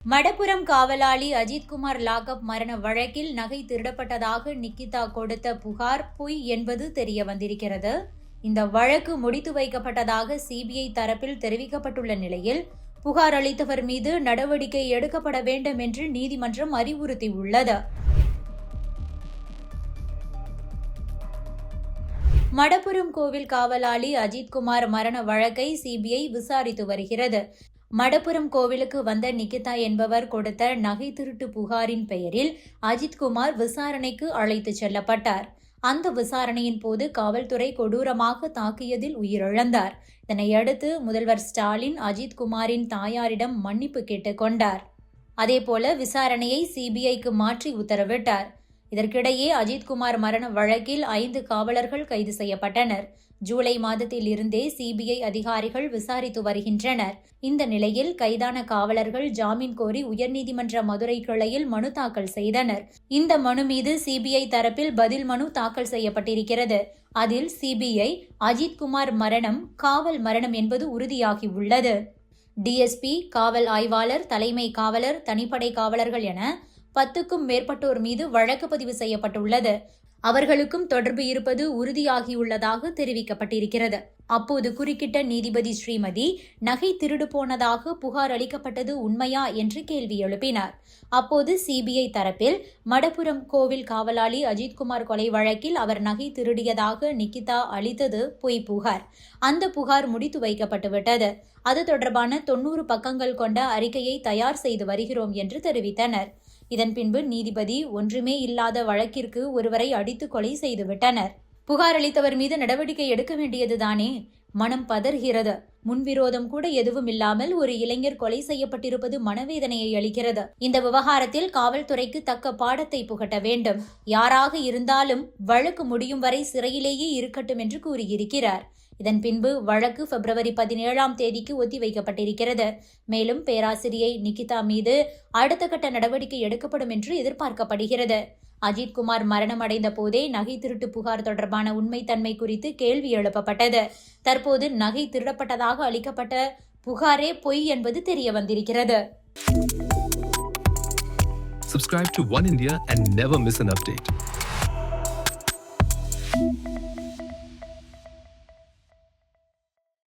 மடப்புரம் காவலாளி அஜித்குமார் லாக்அப் மரண வழக்கில் நகை திருடப்பட்டதாக நிக்கிதா கொடுத்த புகார் பொய் என்பது தெரிய வந்திருக்கிறது. இந்த வழக்கு முடித்து வைக்கப்பட்டதாக சிபிஐ தரப்பில் தெரிவிக்கப்பட்டுள்ள நிலையில் புகார் அளித்தவர் மீது நடவடிக்கை எடுக்கப்பட வேண்டும் என்று நீதிமன்றம் அறிவுறுத்தியுள்ளது. மடப்புரம் கோவில் காவலாளி அஜித்குமார் மரண வழக்கை சிபிஐ விசாரித்து வருகிறது. மடப்புரம் கோவிலுக்கு வந்த நிகிதா என்பவர் கொடுத்த நகை திருட்டு புகாரின் பெயரில் அஜித்குமார் விசாரணைக்கு அழைத்துச் செல்லப்பட்டார். அந்த விசாரணையின் போது காவல்துறை கொடூரமாக தாக்கியதில் உயிரிழந்தார். இதனையடுத்து முதல்வர் ஸ்டாலின் அஜித்குமாரின் தாயாரிடம் மன்னிப்பு கேட்டுக் கொண்டார். அதேபோல விசாரணையை சிபிஐக்கு மாற்றி உத்தரவிட்டார். இதற்கிடையே அஜித்குமார் மரண வழக்கில் 5 காவலர்கள் கைது செய்யப்பட்டனர். ஜூலை மாதத்தில் இருந்தே சிபிஐ அதிகாரிகள் விசாரித்து வருகின்றனர். இந்த நிலையில் கைதான காவலர்கள் ஜாமீன் கோரி உயர்நீதிமன்ற மதுரை கிளையில் மனு தாக்கல் செய்தனர். இந்த மனு மீது சிபிஐ தரப்பில் பதில் மனு தாக்கல் செய்யப்பட்டிருக்கிறது. அதில் சிபிஐ அஜித்குமார் மரணம் காவல் மரணம் என்பது உறுதியாகியுள்ளது. டிஎஸ்பி, காவல் ஆய்வாளர், தலைமை காவலர், தனிப்படை காவலர்கள் என 10க்கும் மேற்பட்டோர் மீது வழக்கு பதிவு செய்யப்பட்டுள்ளது. அவர்களுக்கும் தொடர்பு இருப்பது உறுதியாகியுள்ளதாக தெரிவிக்கப்பட்டிருக்கிறது. அப்போது குறுக்கிட்ட நீதிபதி ஸ்ரீமதி, நகை திருடு போனதாக புகார் அளிக்கப்பட்டது உண்மையா என்று கேள்வி எழுப்பினார். அப்போது சிபிஐ தரப்பில் மடப்புரம் கோவில் காவலாளி அஜித்குமார் கொலை வழக்கில் அவர் நகை திருடியதாக நிகிதா அளித்தது பொய் புகார். அந்த புகார் முடித்து வைக்கப்பட்டுவிட்டது. அது தொடர்பான 90 பக்கங்கள் கொண்ட அறிக்கையை தயார் செய்து வருகிறோம் என்று தெரிவித்தனர். இதன் பின்பு நீதிபதி, ஒன்றுமே இல்லாத வழக்கிற்கு ஒருவரை அடித்து கொலை செய்துவிட்டனர். புகார் அளித்தவர் மீது நடவடிக்கை எடுக்க வேண்டியதுதானே? மனம் பதறுகிறது. முன்விரோதம் கூட எதுவும் இல்லாமல் ஒரு இளைஞர் கொலை செய்யப்பட்டிருப்பது மனவேதனையை அளிக்கிறது. இந்த விவகாரத்தில் காவல்துறைக்கு தக்க பாடத்தை புகட்ட வேண்டும். யாராக இருந்தாலும் வழக்கு முடியும் வரை சிறையிலேயே இருக்கட்டும் என்று கூறியிருக்கிறார். இதன் பின்பு வழக்கு பிப்ரவரி 17ஆம் தேதிக்கு ஒத்திவைக்கப்பட்டிருக்கிறது. மேலும் பேராசிரியை நிகிதா மீது அடுத்த கட்ட நடவடிக்கை எடுக்கப்படும் என்று எதிர்பார்க்கப்படுகிறது. அஜித்குமார் மரணமடைந்த போதே நகை திருட்டு புகார் தொடர்பான உண்மைத்தன்மை குறித்து கேள்வி எழுப்பப்பட்டது. தற்போது நகை திருடப்பட்டதாக அளிக்கப்பட்ட புகாரே பொய் என்பது தெரிய வந்திருக்கிறது. Subscribe to One India and never miss an update.